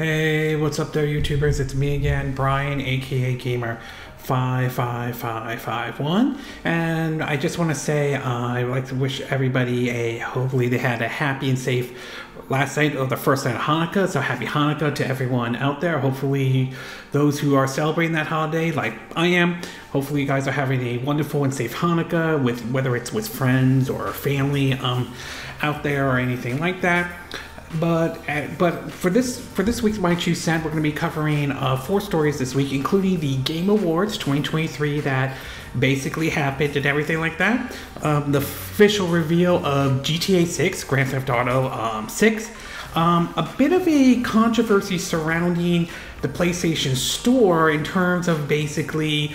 Hey, what's up there, YouTubers? It's me again, Brian, aka Gamer55551, and I just want to say I'd like to wish everybody hopefully they had a happy and safe last night or the first night of Hanukkah. So happy Hanukkah to everyone out there. Hopefully those who are celebrating that holiday, like I am, hopefully you guys are having a wonderful and safe Hanukkah, with whether it's with friends or family out there or anything like that. But for this week's My Two Cent, we're going to be covering 4 stories this week, including the Game Awards 2023 that basically happened and everything like that. The official reveal of GTA 6, Grand Theft Auto 6. A bit of a controversy surrounding the PlayStation Store in terms of basically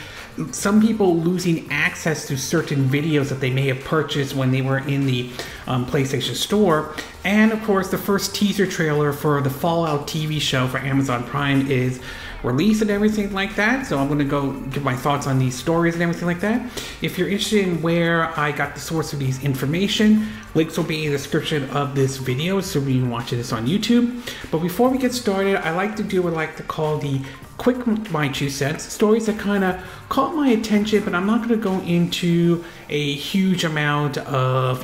some people losing access to certain videos that they may have purchased when they were in the PlayStation Store. And of course, the first teaser trailer for the Fallout TV show for Amazon Prime is released and everything like that. So I'm going to go give my thoughts on these stories and everything like that. If you're interested in where I got the source of these information, links will be in the description of this video, assuming you're watching this on YouTube. But before we get started, I like to do what I like to call the quick My Two Cents, stories that kind of caught my attention, but I'm not going to go into a huge amount of,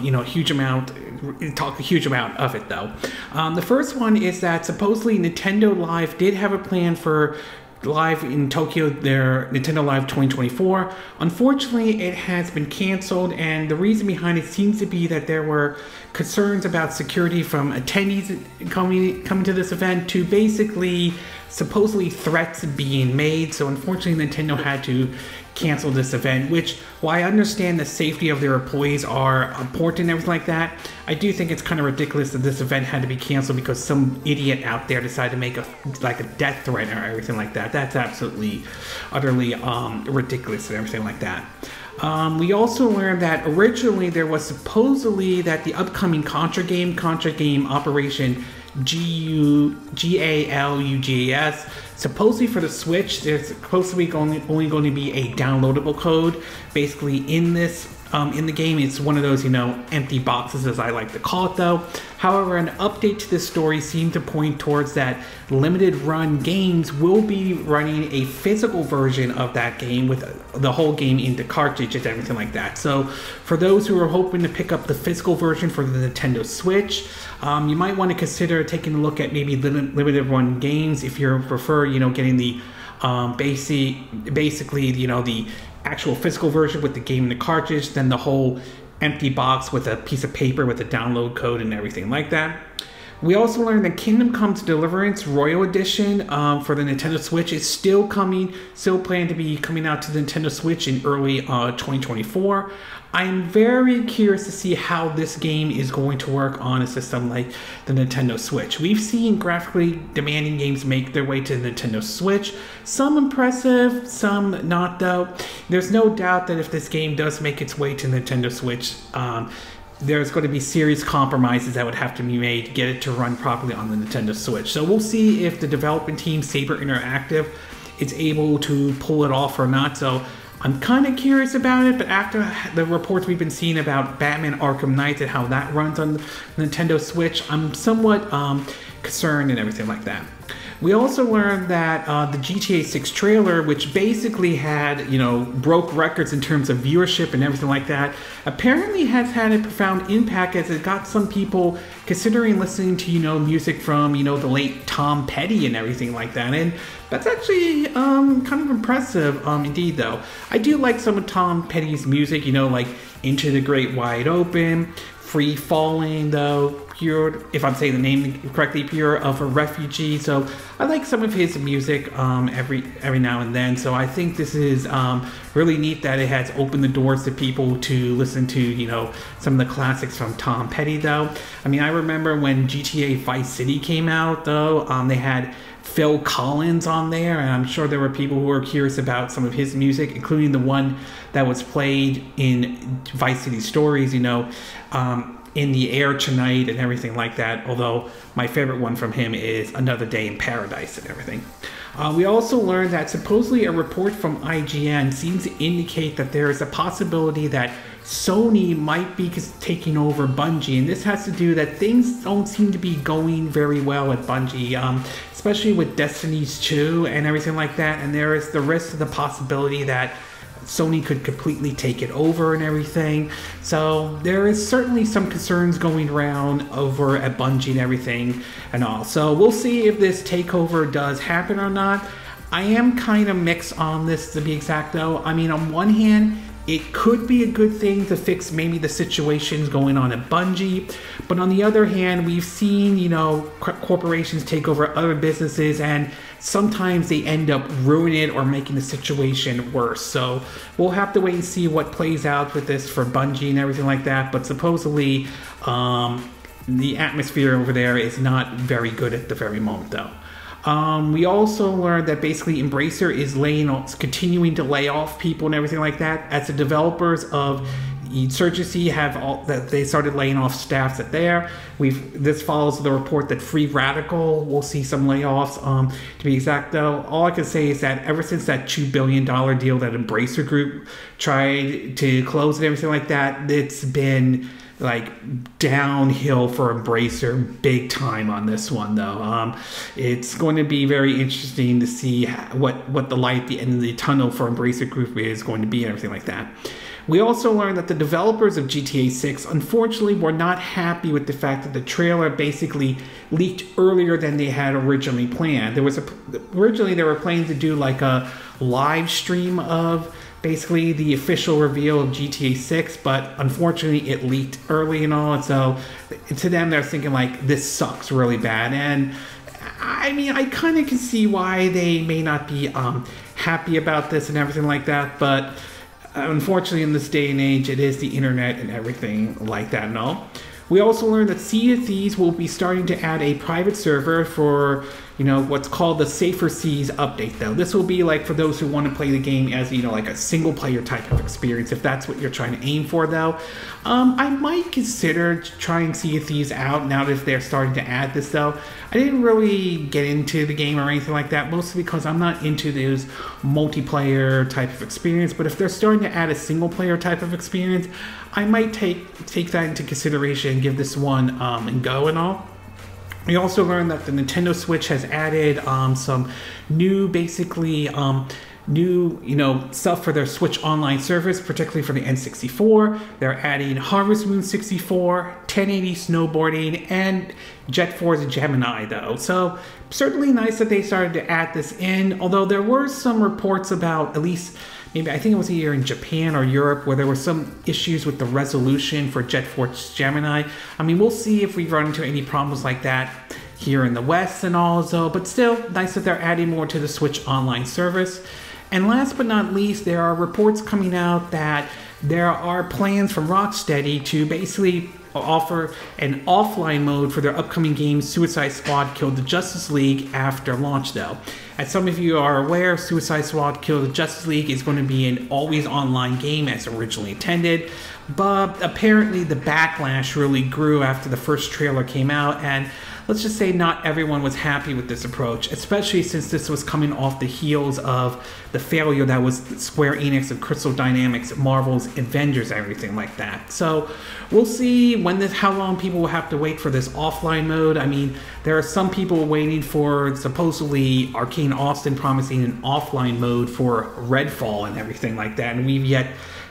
talk a huge amount of it though. The first one is that supposedly Nintendo Live did have a plan for Live in Tokyo, their Nintendo Live 2024. Unfortunately, it has been canceled, and the reason behind it seems to be that there were concerns about security from attendees coming to this event, to basically supposedly threats being made. So unfortunately, Nintendo had to cancel this event, which, while I understand the safety of their employees are important and everything like that, I do think it's kind of ridiculous that this event had to be canceled because some idiot out there decided to make a death threat or everything like that. That's absolutely, utterly ridiculous and everything like that. We also learned that originally there was supposedly that the upcoming Contra game Operation GALUGAS, supposedly for the Switch, there's supposedly only going to be a downloadable code basically in this in the game. It's one of those, empty boxes, as I like to call it though. However, an update to this story seemed to point towards that Limited Run Games will be running a physical version of that game with the whole game into cartridges and everything like that. So for those who are hoping to pick up the physical version for the Nintendo Switch, you might want to consider taking a look at maybe Limited Run Games if you prefer, getting the basically, the actual physical version with the game and the cartridge, then the whole empty box with a piece of paper with a download code and everything like that. We also learned that Kingdom Comes Deliverance Royal Edition for the Nintendo Switch is still planned to be coming out to the Nintendo Switch in early 2024. I'm very curious to see how this game is going to work on a system like the Nintendo Switch. We've seen graphically demanding games make their way to the Nintendo Switch. Some impressive, some not though. There's no doubt that if this game does make its way to Nintendo Switch, there's going to be serious compromises that would have to be made to get it to run properly on the Nintendo Switch. So we'll see if the development team, Saber Interactive, is able to pull it off or not. So I'm kind of curious about it, but after the reports we've been seeing about Batman Arkham Knight and how that runs on the Nintendo Switch, I'm somewhat concerned and everything like that. We also learned that the GTA 6 trailer, which basically had, broke records in terms of viewership and everything like that, apparently has had a profound impact as it got some people considering listening to, music from, the late Tom Petty and everything like that. And that's actually kind of impressive indeed, though. I do like some of Tom Petty's music, like Into the Great Wide Open, Free Falling, though, Pure, if I'm saying the name correctly, Pure of a Refugee. So I like some of his music every now and then. So I think this is really neat that it has opened the doors to people to listen to, some of the classics from Tom Petty, though. I mean, I remember when GTA Vice City came out, though, they had Phil Collins on there, and I'm sure there were people who were curious about some of his music, including the one that was played in Vice City Stories, In the Air Tonight and everything like that, although my favorite one from him is Another Day in Paradise and everything. We also learned that supposedly a report from IGN seems to indicate that there is a possibility that Sony might be taking over Bungie, and this has to do that things don't seem to be going very well at Bungie, especially with Destiny's 2 and everything like that, and there is the risk of the possibility that Sony could completely take it over and everything. So there is certainly some concerns going around over at Bungie and everything and all. So we'll see if this takeover does happen or not. I am kind of mixed on this, to be exact though. I mean, on one hand, it could be a good thing to fix maybe the situations going on at Bungie, but on the other hand, we've seen, you know, corporations take over other businesses, and sometimes they end up ruining it or making the situation worse. So we'll have to wait and see what plays out with this for Bungie and everything like that. But supposedly, the atmosphere over there is not very good at the very moment, though. We also learned that basically Embracer is continuing to lay off people and everything like that, as the developers of Insurgency they started laying off staffs at there. This follows the report that Free Radical will see some layoffs. To be exact though, all I can say is that ever since that $2 billion deal that Embracer Group tried to close and everything like that, it's been like downhill for Embracer big time on this one though. It's going to be very interesting to see what the light at the end of the tunnel for Embracer Group is going to be and everything like that. We also learned that the developers of GTA 6 unfortunately were not happy with the fact that the trailer basically leaked earlier than they had originally planned. Originally they were planning to do like a live stream of basically the official reveal of GTA 6, but unfortunately it leaked early and all, and so to them they're thinking like, this sucks really bad. And I mean, I kind of can see why they may not be happy about this and everything like that, but unfortunately in this day and age it is the internet and everything like that and all. We also learned that Sea of Thieves will be starting to add a private server for, you know, what's called the Safer Seas update though. This will be like for those who want to play the game as, you know, like a single player type of experience, if that's what you're trying to aim for though. I might consider trying Sea of Thieves out now that they're starting to add this though. I didn't really get into the game or anything like that, mostly because I'm not into those multiplayer type of experience, but if they're starting to add a single player type of experience, I might take that into consideration and give this one a go and all. We also learned that the Nintendo Switch has added some new, basically, new, you know, stuff for their Switch Online service, particularly for the N64. They're adding Harvest Moon 64, 1080 snowboarding, and Jet Force Gemini, though. So certainly nice that they started to add this in, although there were some reports about, at least maybe I think it was either in Japan or Europe, where there were some issues with the resolution for Jet Force Gemini. I mean, we'll see if we run into any problems like that here in the West and all, so, but still nice that they're adding more to the Switch Online service. And last but not least, there are reports coming out that there are plans from Rocksteady to basically offer an offline mode for their upcoming game Suicide Squad Kill the Justice League after launch though. As some of you are aware, Suicide Squad Kill the Justice League is going to be an always online game as originally intended, but apparently the backlash really grew after the first trailer came out, and let's just say not everyone was happy with this approach, especially since this was coming off the heels of the failure that was Square Enix and Crystal Dynamics, Marvel's Avengers, everything like that. So we'll see how long people will have to wait for this offline mode. I mean, there are some people waiting for supposedly Arcane Austin promising an offline mode for Redfall and everything like that, and we've yet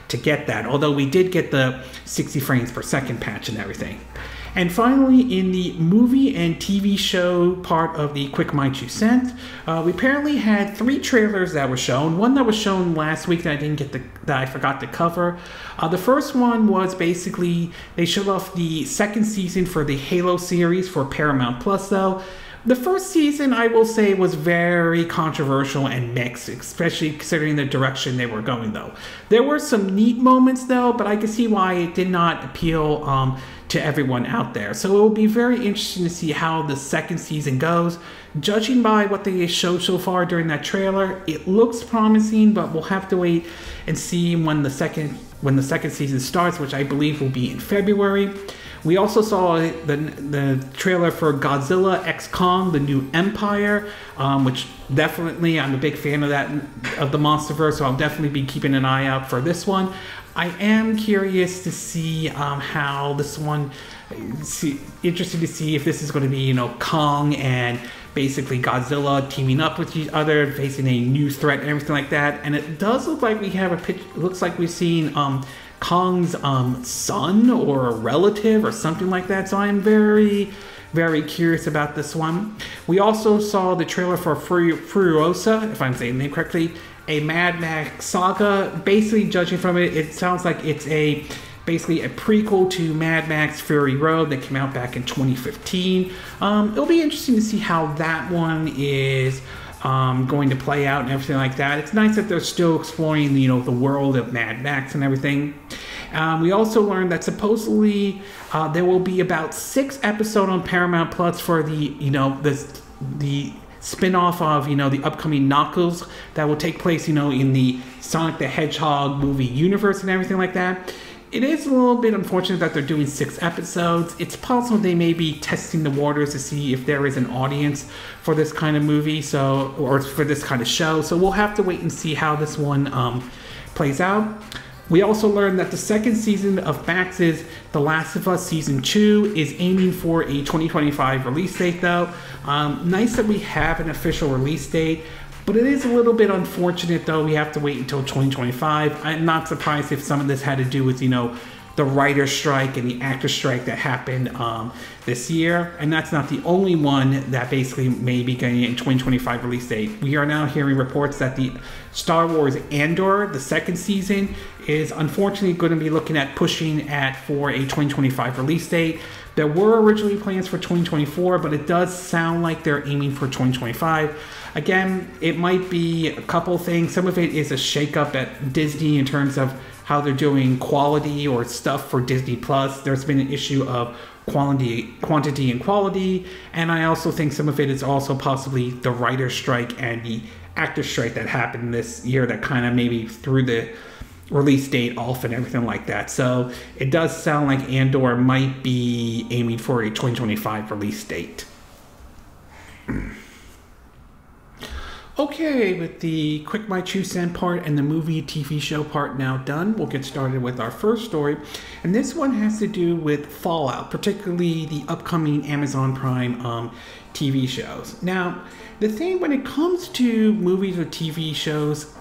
to get that, although we did get the 60 frames per second patch and everything. And finally, in the movie and TV show part of the Quick My 2 Cents, we apparently had 3 trailers that were shown. One that was shown last week that I forgot to cover. The first one was basically they showed off the second season for the Halo series for Paramount Plus though. The first season, I will say, was very controversial and mixed, especially considering the direction they were going, though. There were some neat moments, though, but I can see why it did not appeal to everyone out there. So it will be very interesting to see how the second season goes. Judging by what they showed so far during that trailer, it looks promising, but we'll have to wait and see when the second season starts, which I believe will be in February. We also saw the trailer for Godzilla x Kong: The New Empire, which definitely I'm a big fan of the MonsterVerse, so I'll definitely be keeping an eye out for this one. I am curious to see how this one. Interested to see if this is going to be, Kong and basically Godzilla teaming up with each other, facing a new threat and everything like that. And it does look like we have a picture. It looks like we've seen Kong's son or a relative or something like that. So I'm very, very curious about this one. We also saw the trailer for Furiosa, if I'm saying the name correctly, a Mad Max saga. Basically, judging from it, it sounds like it's basically a prequel to Mad Max Fury Road that came out back in 2015. It'll be interesting to see how that one is going to play out and everything like that. It's nice that they're still exploring, the world of Mad Max and everything. We also learned that supposedly there will be about 6 episodes on Paramount Plus for the spin-off of, the upcoming Knuckles that will take place, in the Sonic the Hedgehog movie universe and everything like that. It is a little bit unfortunate that they're doing 6 episodes. It's possible they may be testing the waters to see if there is an audience for this kind of movie, or for this kind of show. So we'll have to wait and see how this one plays out. We also learned that the second season of Max's The Last of Us Season 2 is aiming for a 2025 release date, though. Nice that we have an official release date. But it is a little bit unfortunate, though. We have to wait until 2025. I'm not surprised if some of this had to do with, the writer's strike and the actor's strike that happened this year. And that's not the only one that basically may be getting a 2025 release date. We are now hearing reports that the Star Wars Andor, the second season, is unfortunately going to be looking at pushing for a 2025 release date. There were originally plans for 2024, but it does sound like they're aiming for 2025. Again, it might be a couple things. Some of it is a shakeup at Disney in terms of how they're doing quality or stuff for Disney Plus. There's been an issue of quantity and quality, and I also think some of it is also possibly the writer's strike and the actor strike that happened this year that kind of maybe threw the release date off and everything like that. So it does sound like Andor might be aiming for a 2025 release date. Okay, with the quick my 2 cent part and the movie TV show part now done, we'll get started with our first story. And this one has to do with Fallout, particularly the upcoming Amazon Prime TV shows. Now, the thing when it comes to movies or TV shows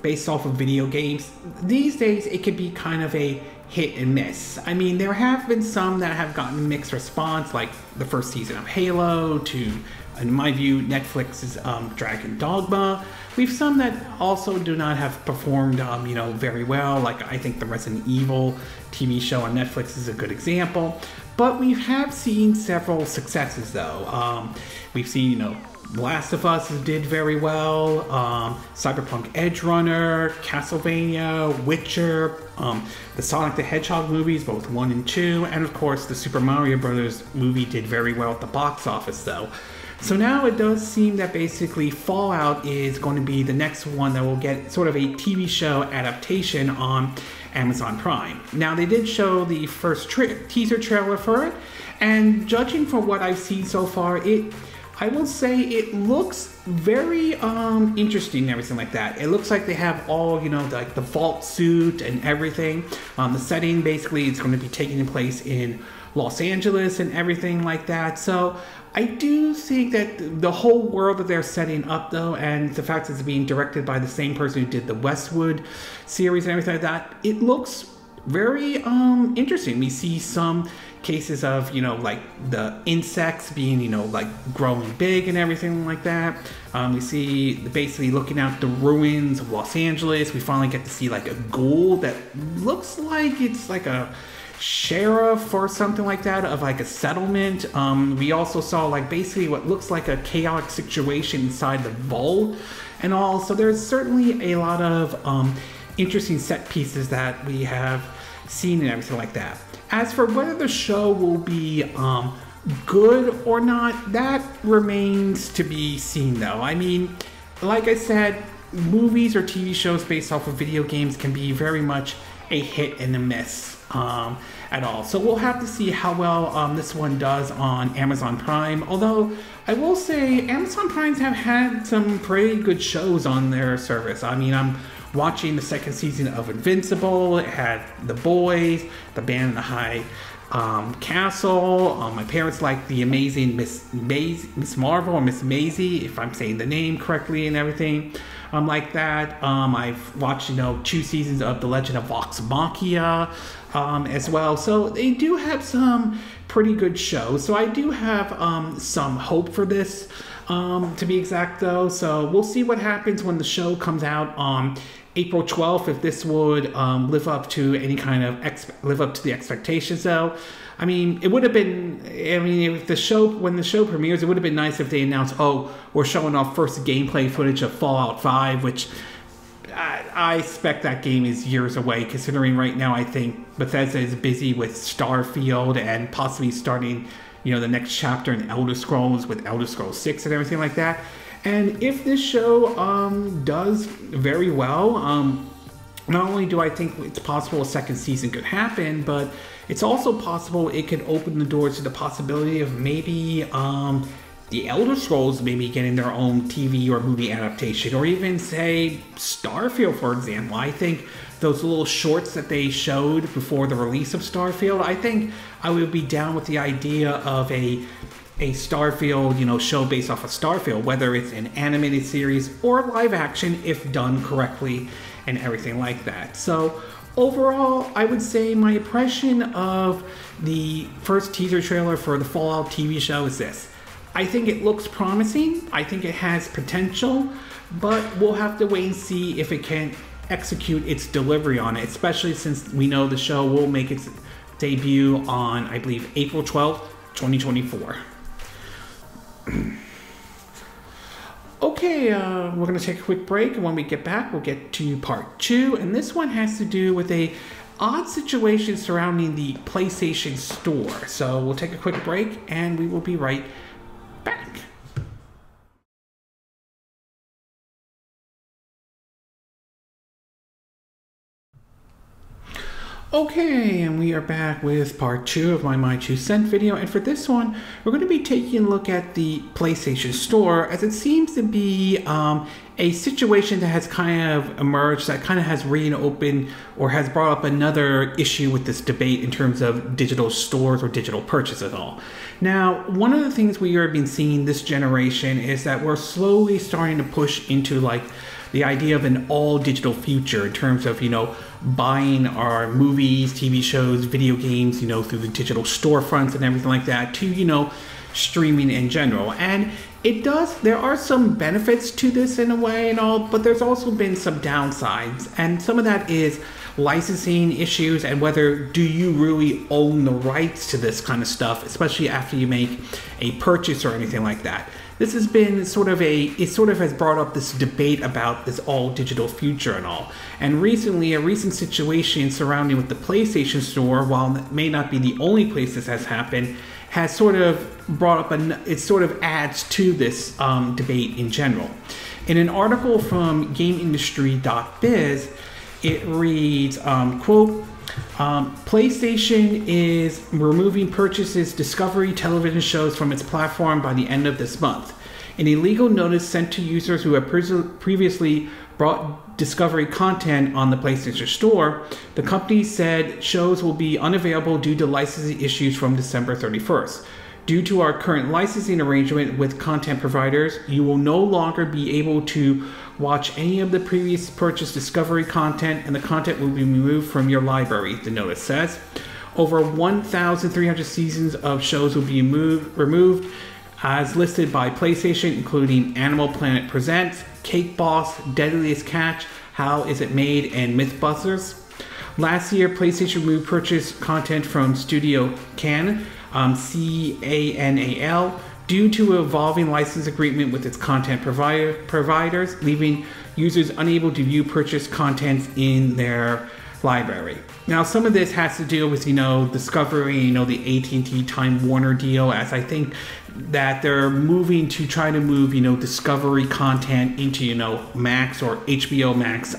based off of video games, these days it could be kind of a hit and miss. I mean, there have been some that have gotten mixed response, like the first season of Halo, to, in my view, Netflix's Dragon Dogma. We've some that also do not have performed, very well. Like I think the Resident Evil TV show on Netflix is a good example. But we have seen several successes, though. We've seen, The Last of Us did very well. Cyberpunk Edge Runner, Castlevania, Witcher, the Sonic the Hedgehog movies, both 1 and 2, and of course the Super Mario Brothers movie did very well at the box office, though. So now it does seem that basically Fallout is going to be the next one that will get sort of a TV show adaptation on Amazon Prime. Now, they did show the first teaser trailer for it, and judging from what I've seen so far, I will say it looks very interesting and everything like that. It looks like they have all, like the vault suit and everything. The setting basically is going to be taking place in Los Angeles and everything like that. So I do think that the whole world that they're setting up, though, and the fact that it's being directed by the same person who did the Westwood series and everything like that, it looks very interesting. We see some cases of, like the insects being, like growing big and everything like that. We see basically looking at the ruins of Los Angeles. We finally get to see like a ghoul that looks like it's like a sheriff or something like that of like a settlement. We also saw like basically what looks like a chaotic situation inside the vault and all. So there's certainly a lot of interesting set pieces that we have seen and everything like that. As for whether the show will be good or not, that remains to be seen, though. I mean, like I said, movies or TV shows based off of video games can be very much a hit and a miss at all. So we'll have to see how well this one does on Amazon Prime. Although I will say Amazon Primes have had some pretty good shows on their service. I mean, I'm watching the second season of Invincible. It had The Boys, The Man in the High Castle. My parents liked the amazing Miss Marvel or Miss Maisie, if I'm saying the name correctly and everything. Like that. I've watched, 2 seasons of The Legend of Vox Machina as well. So they do have some pretty good shows. So I do have some hope for this, to be exact though. So we'll see what happens when the show comes out on April 12th, if this would live up to any kind of live up to the expectations though. I mean, it would have been, if when the show premieres, it would have been nice if they announced, oh, we're showing off first gameplay footage of Fallout 5, which I expect that game is years away, considering right now I think Bethesda is busy with Starfield and possibly starting, the next chapter in Elder Scrolls with Elder Scrolls 6 and everything like that. And if this show does very well, not only do I think it's possible a second season could happen, but it's also possible it could open the doors to the possibility of maybe the Elder Scrolls maybe getting their own TV or movie adaptation, or even say Starfield, for example. I think those little shorts that they showed before the release of Starfield, I think I would be down with the idea of a Starfield, show based off of Starfield, whether it's an animated series or live action, if done correctly and everything like that. So overall, I would say my impression of the first teaser trailer for the Fallout TV show is this. I think it looks promising. I think it has potential, but we'll have to wait and see if it can execute its delivery on it, especially since we know the show will make its debut on, I believe, April 12th, 2024. Okay, we're going to take a quick break, and when we get back, we'll get to part 2, and this one has to do with a odd situation surrounding the PlayStation Store. So we'll take a quick break, and we will be right back. Okay, and we are back with part 2 of my 2 cent video, and for this one, we're going to be taking a look at the PlayStation Store, as it seems to be a situation that has kind of emerged, that kind of has reopened or has brought up another issue with this debate in terms of digital stores or digital purchase at all. Now, one of the things we have been seeing this generation is that we're slowly starting to push into the idea of an all digital future in terms of, buying our movies, TV shows, video games, through the digital storefronts and everything like that, to, streaming in general. And there are some benefits to this in a way and all, but there's also been some downsides. And some of that is licensing issues and whether do you really own the rights to this kind of stuff, especially after you make a purchase or anything like that. This has been it sort of has brought up this debate about this all digital future and all. And recently, a recent situation surrounding with the PlayStation Store, while it may not be the only place this has happened, has sort of brought up, it sort of adds to this debate in general. In an article from GameIndustry.biz, it reads, quote, PlayStation is removing purchases Discovery television shows from its platform by the end of this month. In a legal notice sent to users who have previously bought Discovery content on the PlayStation Store, the company said shows will be unavailable due to licensing issues from December 31st. Due to our current licensing arrangement with content providers, you will no longer be able to watch any of the previous purchased Discovery content, and the content will be removed from your library, the notice says. Over 1,300 seasons of shows will be removed as listed by PlayStation, including Animal Planet Presents, Cake Boss, Deadliest Catch, How Is It Made, and Mythbusters. Last year, PlayStation removed purchased content from Studio Canal, CANAL, due to an evolving license agreement with its content providers, leaving users unable to view purchased content in their library. Now, some of this has to do with, Discovery, the AT&T Time Warner deal, as I think that they're moving to try to move, Discovery content into, Max or HBO Max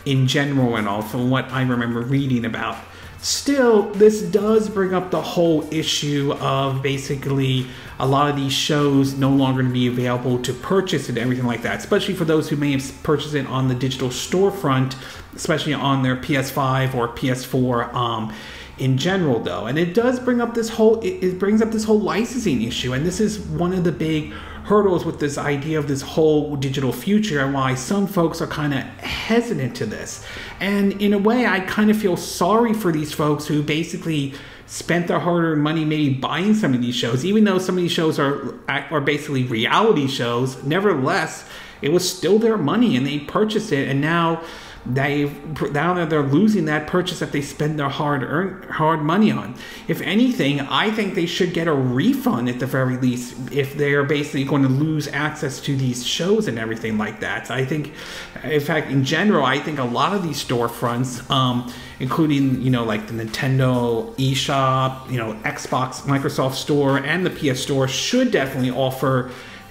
in general and all, from what I remember reading about. Still, this does bring up the whole issue of basically a lot of these shows no longer going to be available to purchase and everything like that, especially for those who may have purchased it on the digital storefront, especially on their PS5 or PS4 in general though. And it does bring up this whole, it brings up this whole licensing issue, and this is one of the big hurdles with this idea of this whole digital future, and why some folks are kind of hesitant to this. And in a way, I kind of feel sorry for these folks who basically spent their hard-earned money maybe buying some of these shows, even though some of these shows are basically reality shows. Nevertheless, it was still their money and they purchased it, and now that they're losing that purchase that they spend their hard money on. If anything, I think they should get a refund at the very least if they're basically going to lose access to these shows and everything like that. So I think, in fact, in general, I think a lot of these storefronts, including, you know, like the Nintendo eShop, you know, Xbox, Microsoft Store, and the PS Store, should definitely offer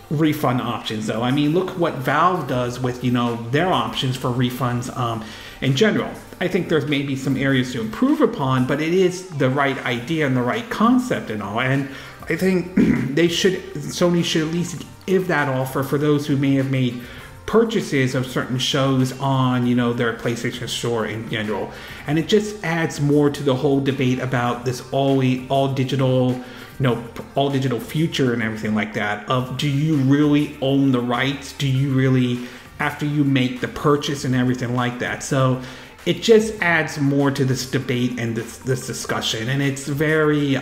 refund options though. I mean, look what Valve does with, you know, their options for refunds in general. I think there's maybe some areas to improve upon, but it is the right idea and the right concept and all. And I think Sony should at least give that offer for those who may have made purchases of certain shows on, you know, their PlayStation Store in general. And it just adds more to the whole debate about this all digital, you know, all digital future and everything like that, of do you really own the rights? Do you really, after you make the purchase and everything like that? So it just adds more to this debate and this discussion, and it's very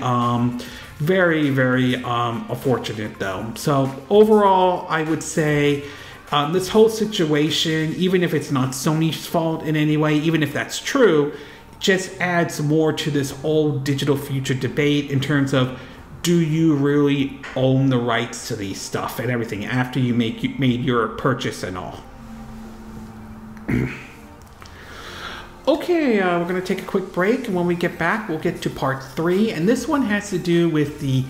unfortunate though. So overall, I would say this whole situation, even if it's not Sony's fault in any way, even if that's true, just adds more to this whole digital future debate in terms of, do you really own the rights to these stuff and everything after you made your purchase and all? Okay, we're going to take a quick break, and when we get back, we'll get to part 3. And this one has to do with the,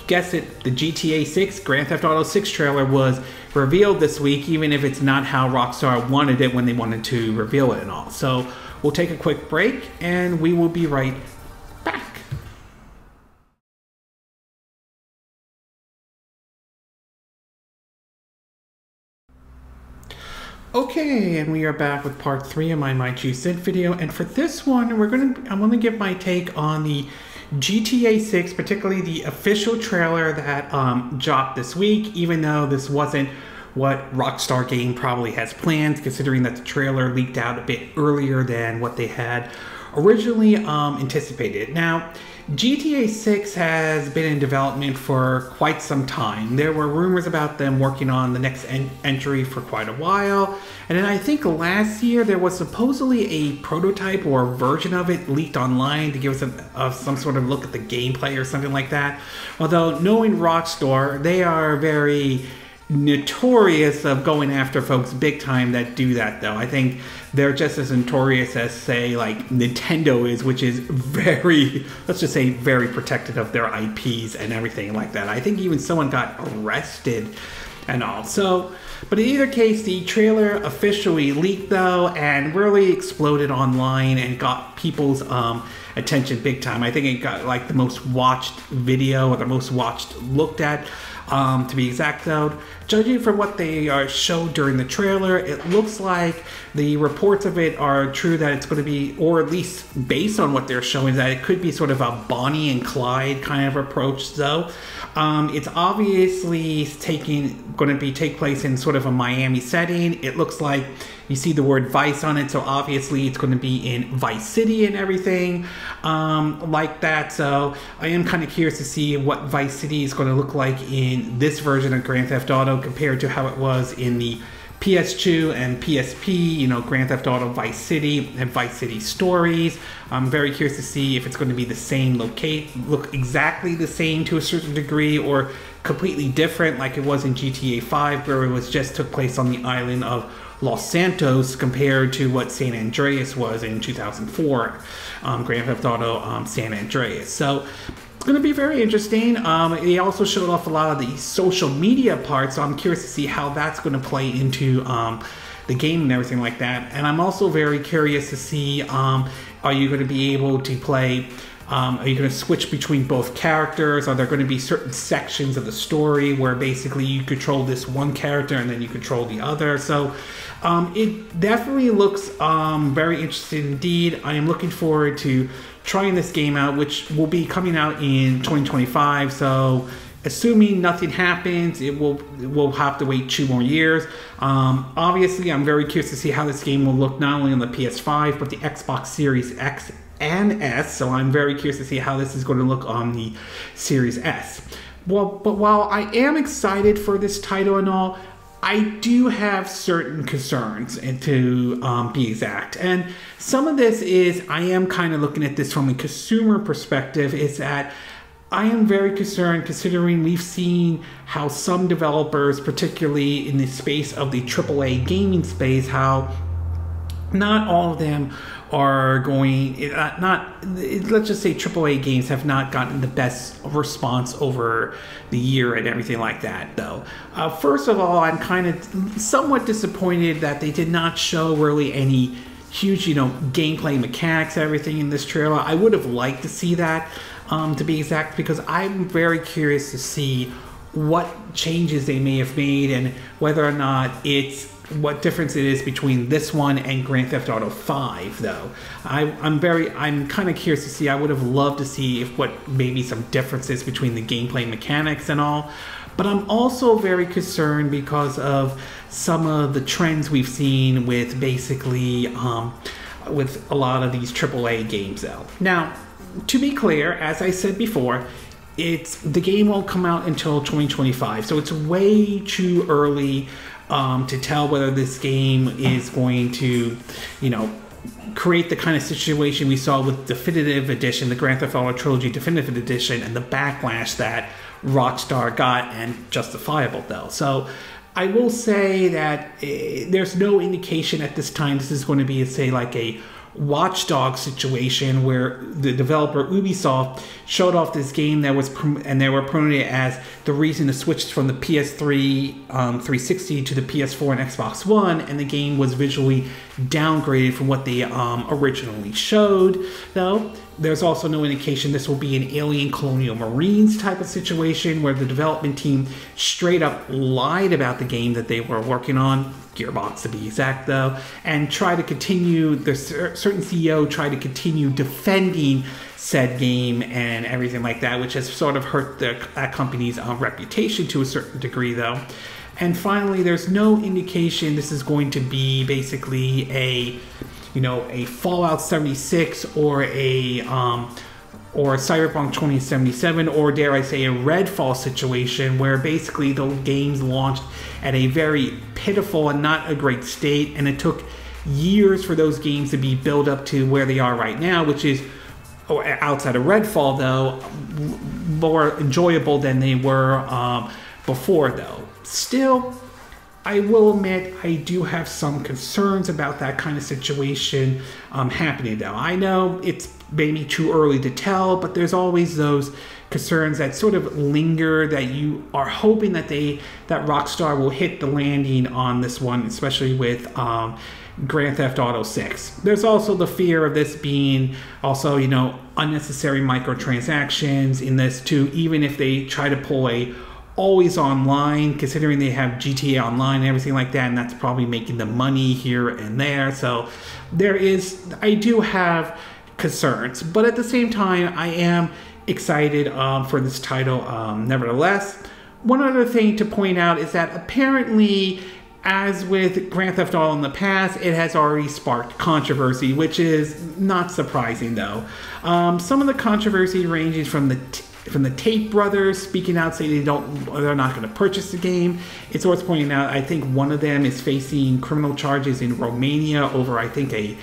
guess it, the GTA 6, Grand Theft Auto 6 trailer was revealed this week, even if it's not how Rockstar wanted it when they wanted to reveal it and all. So we'll take a quick break, and we will be right back. Okay, and we are back with part 3 of my Might You Sit video, and for this one, I'm gonna give my take on the GTA 6, particularly the official trailer that dropped this week, even though this wasn't what Rockstar Game probably has planned, considering that the trailer leaked out a bit earlier than what they had originally anticipated. Now, GTA 6 has been in development for quite some time. There were rumors about them working on the next entry for quite a while. And then I think last year there was supposedly a prototype or a version of it leaked online to give us some sort of look at the gameplay or something like that. Although, knowing Rockstar, they are very notorious of going after folks big time that do that though. I think they're just as notorious as, say, like Nintendo is, which is very, let's just say, very protective of their IPs and everything like that. I think even someone got arrested and all. So, but in either case, the trailer officially leaked though and really exploded online and got people's attention big time. I think it got like the most watched video or the most watched looked at. To be exact though, judging from what they showed during the trailer, it looks like the reports of it are true, that it's going to be, or at least based on what they're showing, that it could be sort of a Bonnie and Clyde kind of approach though. It's obviously going to take place in sort of a Miami setting. It looks like you see the word Vice on it, so obviously it's going to be in Vice City and everything like that. So I am kind of curious to see what Vice City is going to look like in this version of Grand Theft Auto compared to how it was in the PS2 and PSP, you know, Grand Theft Auto Vice City and Vice City Stories. I'm very curious to see if it's going to be the same look exactly the same to a certain degree, or completely different like it was in GTA 5, where it just took place on the island of Los Santos compared to what San Andreas was in 2004, Grand Theft Auto San Andreas. So it's going to be very interesting. They also showed off a lot of the social media parts, so I'm curious to see how that's going to play into the game and everything like that. And I'm also very curious to see Are you going to be able to play? Are you going to switch between both characters? Are there going to be certain sections of the story where basically you control this one character and then you control the other? So it definitely looks very interesting indeed. I am looking forward to trying this game out, which will be coming out in 2025. So assuming nothing happens, we'll have to wait 2 more years. Obviously, I'm very curious to see how this game will look not only on the PS5 but the Xbox Series X and S, so I'm very curious to see how this is going to look on the Series S. Well, but while I am excited for this title and all, I do have certain concerns, and to be exact. And some of this is, I am kind of looking at this from a consumer perspective, is that I am very concerned considering we've seen how some developers, particularly in the space of the AAA gaming space, how not all of them are going, let's just say AAA games have not gotten the best response over the year and everything like that, though. First of all, I'm kind of somewhat disappointed that they did not show really any huge, gameplay mechanics, everything in this trailer. I would have liked to see that, to be exact, because I'm very curious to see what changes they may have made and whether or not what difference it is between this one and Grand Theft Auto 5, though. I'm kind of curious to see. I would have loved to see what maybe some differences between the gameplay mechanics and all. But I'm also very concerned because of some of the trends we've seen with basically with a lot of these AAA games, though. Now, to be clear, as I said before, the game won't come out until 2025, so it's way too early to tell whether this game is going to, create the kind of situation we saw with Definitive Edition, the Grand Theft Auto Trilogy Definitive Edition, and the backlash that Rockstar got, and justifiable, though. So I will say that there's no indication at this time this is going to be, say, like a Watchdog situation where the developer Ubisoft showed off this game that was and they were promoting it as the reason to switch from the PS3 360 to the PS4 and Xbox One, and the game was visually downgraded from what they originally showed. Though there's also no indication this will be an Alien Colonial Marines type of situation where the development team straight up lied about the game that they were working on, Gearbox to be exact, though, and try to continue, the certain CEO tried to continue defending said game and everything like that, which has sort of hurt that company's reputation to a certain degree, though. And finally, there's no indication this is going to be basically a Fallout 76 or a Cyberpunk 2077, or dare I say a Redfall situation where basically the games launched at a very pitiful and not a great state, and it took years for those games to be built up to where they are right now, which is, outside of Redfall, though, more enjoyable than they were before, though. Still, I will admit I do have some concerns about that kind of situation happening, though. I know it's maybe too early to tell, but there's always those concerns that sort of linger, that you are hoping that Rockstar will hit the landing on this one, especially with Grand Theft Auto 6. There's also the fear of this being also, unnecessary microtransactions in this too, even if they try to pull a always online, considering they have GTA Online and everything like that, and that's probably making the money here and there. So I do have concerns, but at the same time, I am excited for this title nevertheless. One other thing to point out is that apparently, as with Grand Theft Auto in the past, it has already sparked controversy, which is not surprising, though. Some of the controversy ranges from the Tate brothers speaking out, saying they're not going to purchase the game. It's worth pointing out, I think one of them is facing criminal charges in Romania over, I think, a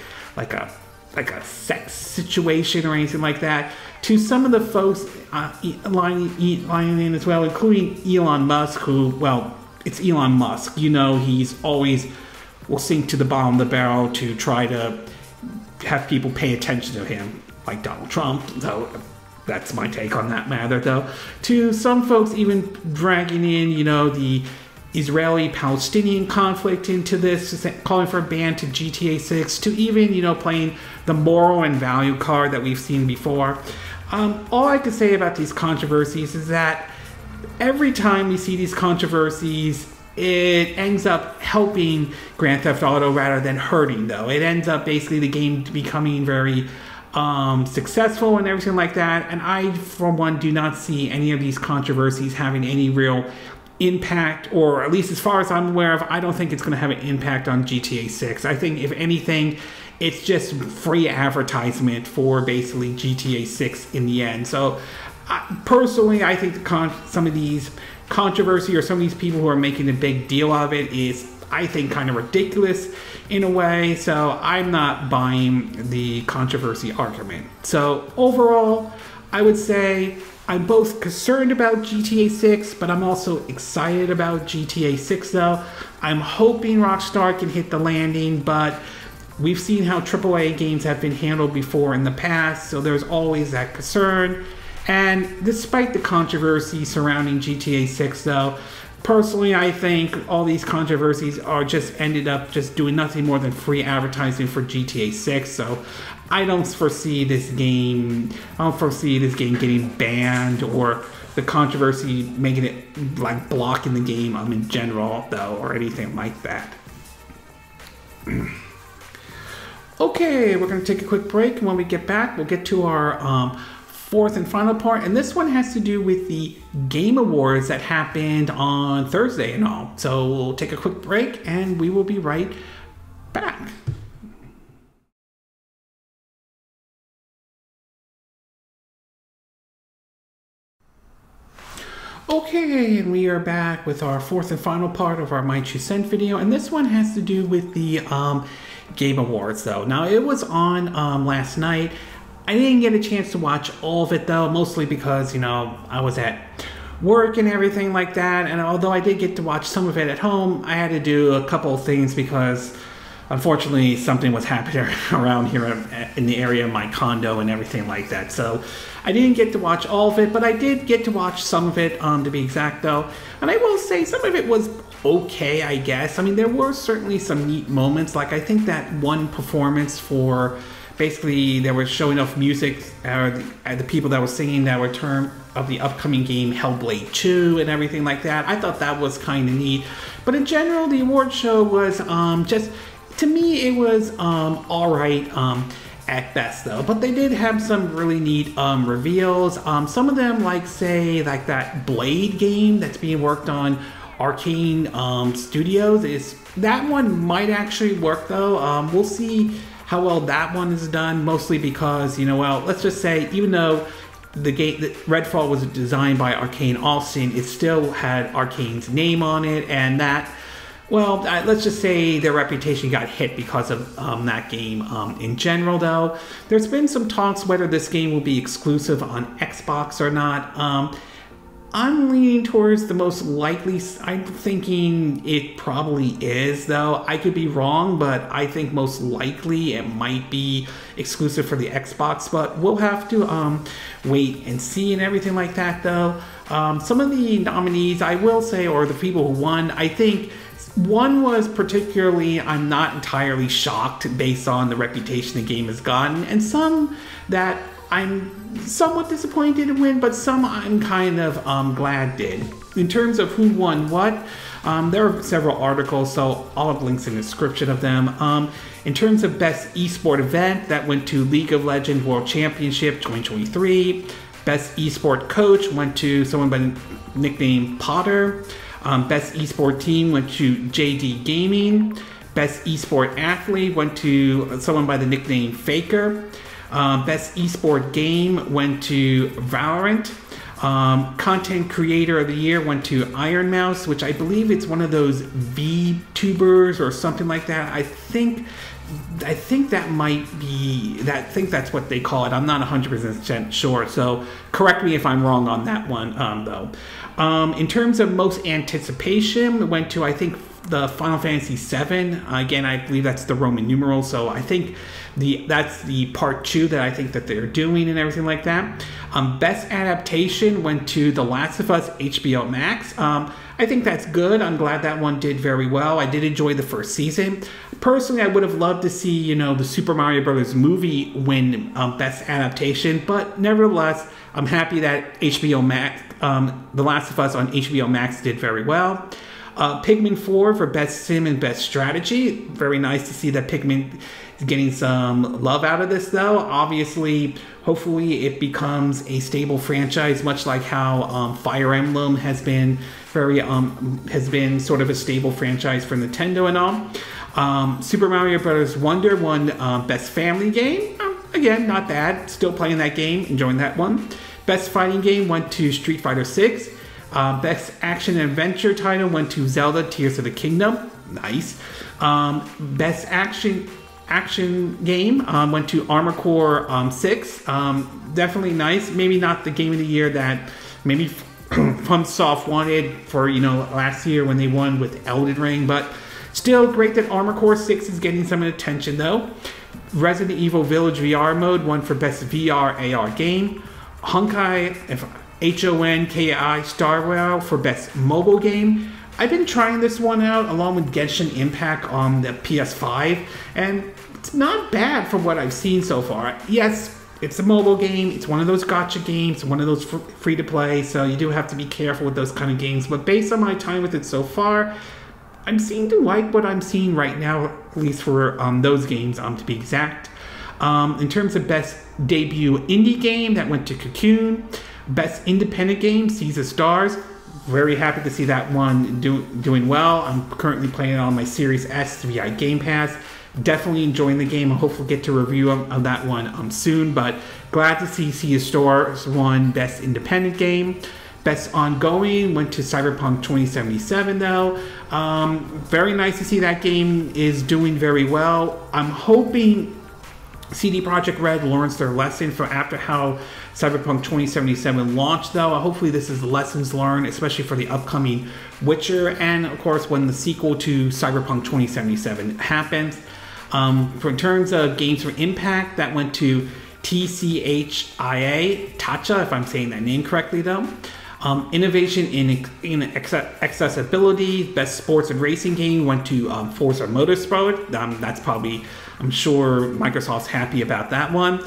sex situation or anything like that. To some of the folks lining in as well, including Elon Musk, who, well, it's Elon Musk. He's always will sink to the bottom of the barrel to try to have people pay attention to him, like Donald Trump. So that's my take on that matter, though. To some folks even dragging in, the Israeli-Palestinian conflict into this, calling for a ban to GTA 6, to even, playing the moral and value card that we've seen before. All I can say about these controversies is that every time we see these controversies, it ends up helping Grand Theft Auto rather than hurting, though. It ends up basically the game becoming very successful and everything like that. And I, for one, do not see any of these controversies having any real impact, or at least as far as I'm aware of, I don't think it's going to have an impact on GTA 6. I think, if anything, it's just free advertisement for basically GTA 6 in the end. So personally, I think some of these controversy, or some of these people who are making a big deal out of it, is, I think, kind of ridiculous in a way. So I'm not buying the controversy argument. So overall, I would say I'm both concerned about GTA 6, but I'm also excited about GTA 6 though. I'm hoping Rockstar can hit the landing, but we've seen how AAA games have been handled before in the past, so there's always that concern. And despite the controversy surrounding GTA 6 though, personally I think all these controversies are just ended up just doing nothing more than free advertising for GTA 6. So I don't foresee this game getting banned, or the controversy making it like blocking the game in general though, or anything like that. Okay, we're going to take a quick break, and when we get back, we'll get to our fourth and final part, and this one has to do with the Game Awards that happened on Thursday and all. So we'll take a quick break, and we will be right back. Okay, and we are back with our fourth and final part of our My 2 Cent video, and this one has to do with the Game Awards though. Now, it was on last night. I didn't get a chance to watch all of it though, mostly because, I was at work and everything like that, and although I did get to watch some of it at home, I had to do a couple of things because unfortunately something was happening around here in the area of my condo and everything like that. So I didn't get to watch all of it, but I did get to watch some of it, to be exact though. And I will say some of it was okay, I guess. I mean, there were certainly some neat moments. Like, I think that one performance for, basically, they were showing off music, the people that were singing that were term of the upcoming game Hellblade 2 and everything like that. I thought that was kind of neat. But in general, the award show was just, to me, it was all right at best though. But they did have some really neat reveals. Some of them, like that Blade game that's being worked on Aulx Studios, that one might actually work though. We'll see how well that one is done, mostly because, well, let's just say, even though the game Redfall was designed by Arcane Austin, it still had Arcane's name on it, and that, well, let's just say their reputation got hit because of that game. In general though, there's been some talks whether this game will be exclusive on Xbox or not. I'm leaning towards the most likely. I'm thinking it probably is, though. I could be wrong, but I think most likely it might be exclusive for the Xbox, but we'll have to wait and see and everything like that, though. Some of the nominees, I will say, or the people who won, I think one was particularly, I'm not entirely shocked based on the reputation the game has gotten, and some that I'm somewhat disappointed to win, but some I'm kind of glad did. In terms of who won what, there are several articles, so I'll have links in the description of them. In terms of best esport event, that went to League of Legends World Championship 2023. Best esport coach went to someone by the nickname Potter. Best esport team went to JD Gaming. Best esport athlete went to someone by the nickname Faker. Best esport game went to Valorant. Content creator of the year went to Iron Mouse, which I believe it's one of those VTubers or something like that. I think that might be that. I think that's what they call it. I'm not 100% sure, so correct me if I'm wrong on that one, though. In terms of most anticipation, it went to, I think, the Final Fantasy VII. Again, I believe that's the Roman numeral, so I think that's the part 2 that I think that they're doing and everything like that. Best adaptation went to The Last of Us HBO Max. I think that's good. I'm glad that one did very well. I did enjoy the first season. Personally, I would have loved to see, you know, the Super Mario Brothers movie win best adaptation, but nevertheless, I'm happy that HBO Max, The Last of Us on HBO Max did very well. Pikmin 4 for Best Sim and Best Strategy. Very nice to see that Pikmin is getting some love out of this, though. Obviously, hopefully it becomes a stable franchise, much like how Fire Emblem has been sort of a stable franchise for Nintendo and all. Super Mario Bros. Wonder won Best Family Game. Again, not bad. Still playing that game, enjoying that one. Best Fighting Game went to Street Fighter 6. Best Action and Adventure title went to Zelda Tears of the Kingdom. Nice. Best Action Game went to Armor Core 6. Definitely nice. Maybe not the game of the year that maybe FromSoft wanted for, you know, last year when they won with Elden Ring, but still great that Armor Core 6 is getting some attention, though. Resident Evil Village VR mode won for Best VR AR Game. Honkai, Honkai Star Rail for Best Mobile Game. I've been trying this one out along with Genshin Impact on the PS5, and it's not bad from what I've seen so far. Yes, it's a mobile game. It's one of those gacha games, one of those free to play, so you do have to be careful with those kind of games. But based on my time with it so far, I'm seeming to like what I'm seeing right now, at least for those games, to be exact. In terms of Best Debut Indie Game, that went to Cocoon. Best Independent Game, Seas of Stars. Very happy to see that one doing well. I'm currently playing it on my Series S via Game Pass. Definitely enjoying the game. I hopefully get to review of that one soon, but glad to see Seas of Stars won Best Independent Game. Best Ongoing went to Cyberpunk 2077, though. Very nice to see that game is doing very well. I'm hoping CD Projekt Red learns their lesson for after how Cyberpunk 2077 launched, though. Hopefully this is lessons learned, especially for the upcoming Witcher, and of course when the sequel to Cyberpunk 2077 happens. In terms of games for Impact, that went to TCHIA, Tacha, if I'm saying that name correctly, though. Innovation in accessibility, Best Sports and Racing Game went to Forza Motorsport. That's probably, I'm sure Microsoft's happy about that one.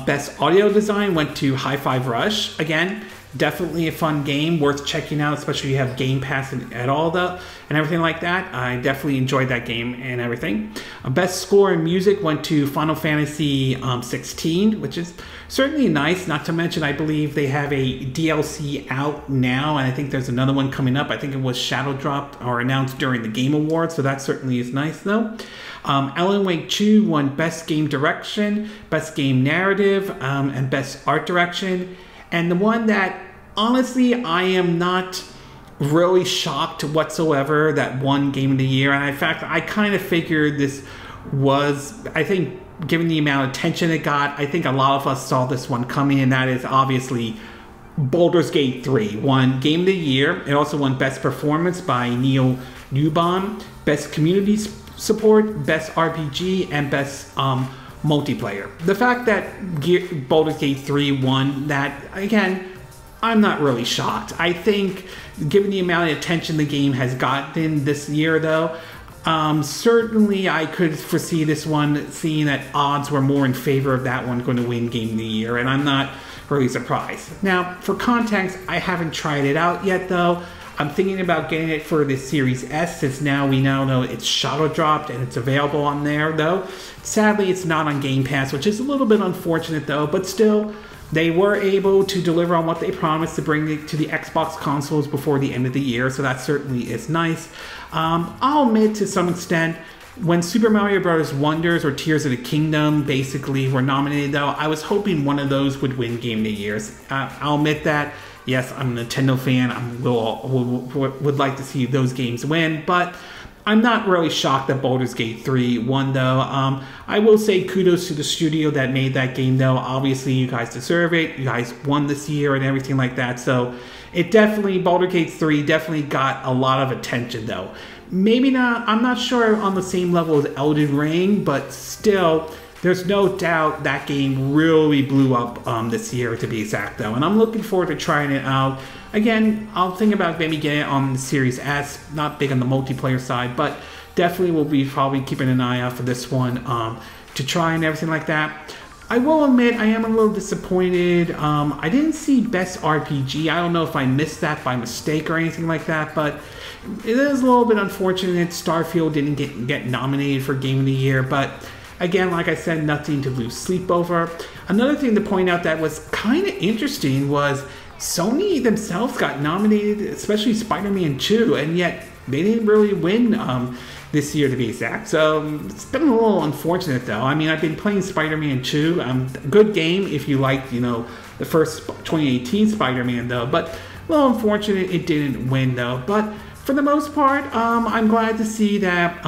Best Audio Design went to High Five Rush. Again, definitely a fun game, worth checking out, especially if you have Game Pass and all that and everything like that. I definitely enjoyed that game and everything. Best Score and Music went to Final Fantasy 16, which is certainly nice. Not to mention, I believe they have a DLC out now, and I think there's another one coming up. I think it was Shadow Drop or announced during the Game Awards, so that certainly is nice, though. Alan Wake 2 won Best Game Direction, Best Game Narrative, and Best Art Direction. And the one that, honestly, I am not really shocked whatsoever that won Game of the Year. And in fact, I kind of figured this was, I think, given the amount of attention it got, I think a lot of us saw this one coming, and that is obviously Baldur's Gate 3 won Game of the Year. It also won Best Performance by Neil Newbon, Best Community Support, Best RPG, and Best Multiplayer. The fact that Baldur's Gate 3 won that, again, I'm not really shocked. I think, given the amount of attention the game has gotten this year, though, certainly I could foresee this one, seeing that odds were more in favor of that one going to win Game of the Year, and I'm not really surprised. Now, for context, I haven't tried it out yet, though. I'm thinking about getting it for the Series S, since we now know it's shadow dropped and it's available on there, though. Sadly, it's not on Game Pass, which is a little bit unfortunate, though, but still, they were able to deliver on what they promised to bring it to the Xbox consoles before the end of the year, so that certainly is nice. I'll admit, to some extent, when Super Mario Bros. Wonders or Tears of the Kingdom basically were nominated, though, I was hoping one of those would win Game of the Year. I'll admit that. Yes, I'm a Nintendo fan. I would like to see those games win, but I'm not really shocked that Baldur's Gate 3 won, though. I will say kudos to the studio that made that game, though. Obviously, you guys deserve it. You guys won this year and everything like that. So, it definitely, Baldur's Gate 3 definitely got a lot of attention though. Maybe not, I'm not sure on the same level as Elden Ring, but still, there's no doubt that game really blew up this year, to be exact though. And I'm looking forward to trying it out. Again, I'll think about maybe getting it on the Series S, not big on the multiplayer side, but definitely will be probably keeping an eye out for this one to try and everything like that. I will admit I am a little disappointed. I didn't see Best RPG. I don't know if I missed that by mistake or anything like that, but it is a little bit unfortunate Starfield didn't get nominated for Game of the Year, but again, like I said, nothing to lose sleep over. Another thing to point out that was kind of interesting was Sony themselves got nominated, especially Spider-Man 2, and yet they didn't really win this year, to be exact. So it's been a little unfortunate though. I mean, I've been playing Spider-Man 2. Good game if you liked, you know, the first 2018 Spider-Man though, but a little unfortunate it didn't win though. But for the most part, I'm glad to see that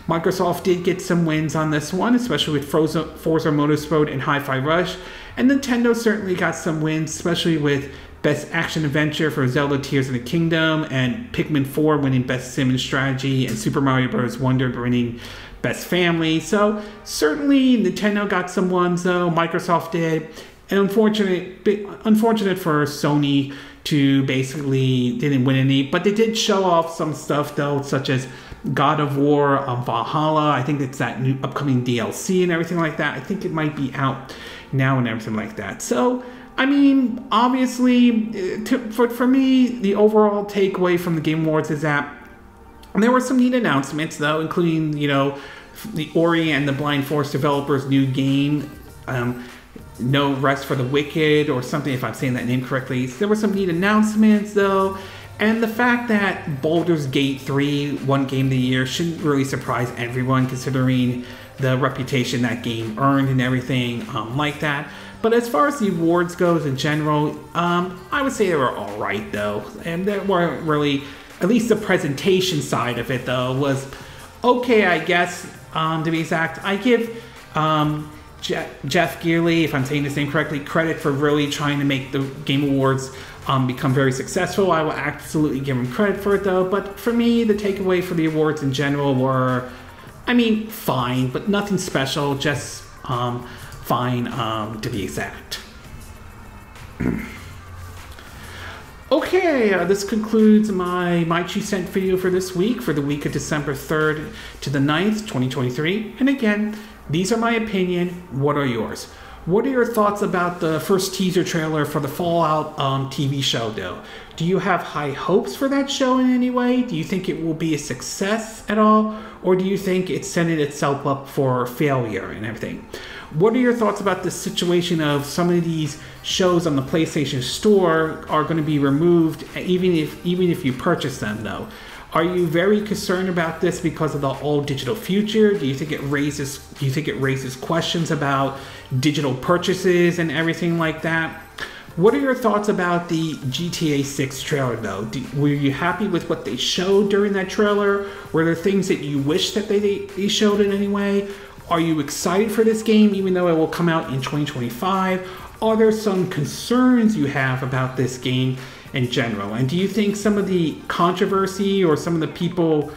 Microsoft did get some wins on this one, especially with Forza Motorsport and Hi-Fi Rush. And Nintendo certainly got some wins, especially with Best Action Adventure for Zelda Tears of the Kingdom, and Pikmin 4 winning Best Sim and Strategy, and Super Mario Bros. Wonder winning Best Family. So certainly Nintendo got some ones though, Microsoft did. And unfortunate for Sony to basically didn't win any, but they did show off some stuff though, such as God of War Valhalla. I think it's that new upcoming DLC and everything like that. I think it might be out now and everything like that. So I mean, obviously, for me, the overall takeaway from the Game Awards is that there were some neat announcements, though, including, you know, the Ori and the Blind Forest developers' new game, No Rest for the Wicked, or something, if I'm saying that name correctly. So there were some neat announcements, though, and the fact that Baldur's Gate 3 won Game of the Year shouldn't really surprise everyone, considering the reputation that game earned and everything like that. But as far as the awards goes in general, I would say they were all right though, and they weren't really, at least the presentation side of it though was okay, I guess. To be exact, I give Jeff Gearley, if I'm saying his name correctly, credit for really trying to make the Game Awards become very successful. I will absolutely give him credit for it though. But for me, the takeaway for the awards in general were, I mean, fine, but nothing special, just fine, to be exact. Okay, this concludes my 2 cent video for this week, for the week of December 3rd to the 9th, 2023. And again, these are my opinion. What are yours? What are your thoughts about the first teaser trailer for the Fallout TV show, though? Do you have high hopes for that show in any way? Do you think it will be a success at all? Or do you think it's setting itself up for failure and everything? What are your thoughts about the situation of some of these shows on the PlayStation Store are going to be removed, even if you purchase them, though? Are you very concerned about this because of the all-digital future? Do you think it raises questions about digital purchases and everything like that? What are your thoughts about the GTA 6 trailer, though? Were you happy with what they showed during that trailer? Were there things that you wish that they showed in any way? Are you excited for this game, even though it will come out in 2025? Are there some concerns you have about this game in general? And do you think some of the controversy, or some of the people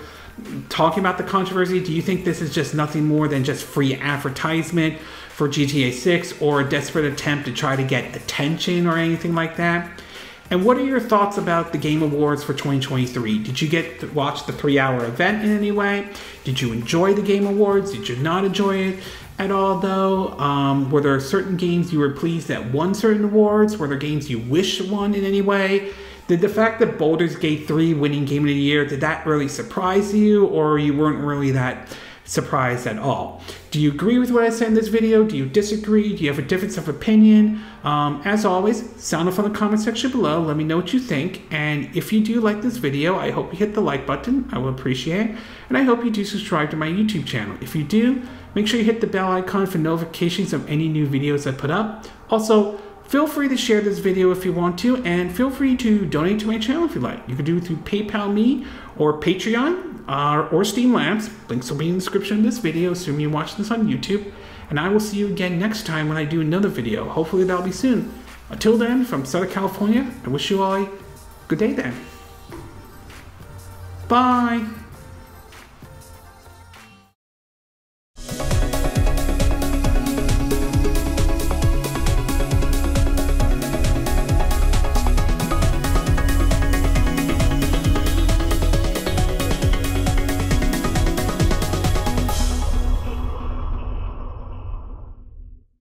talking about the controversy, do you think this is just nothing more than just free advertisement for GTA 6, or a desperate attempt to try to get attention or anything like that? And what are your thoughts about the Game Awards for 2023? Did you get to watch the 3-hour event in any way? Did you enjoy the Game Awards? Did you not enjoy it at all, though? Were there certain games you were pleased that won certain awards? Were there games you wish won in any way? Did the fact that Baldur's Gate 3 winning Game of the Year, did that really surprise you, or you weren't really that surprised at all? Do you agree with what I said in this video? Do you disagree? Do you have a difference of opinion? As always, sound off in the comment section below. Let me know what you think. And if you do like this video, I hope you hit the like button. I will appreciate it. And I hope you do subscribe to my YouTube channel. If you do, make sure you hit the bell icon for notifications of any new videos I put up. Also, feel free to share this video if you want to, and feel free to donate to my channel if you like. You can do it through PayPal me, or Patreon, or Steam Labs. Links will be in the description of this video, assuming you watch this on YouTube. And I will see you again next time when I do another video. Hopefully that'll be soon. Until then, from Southern California, I wish you all a Good day then. Bye.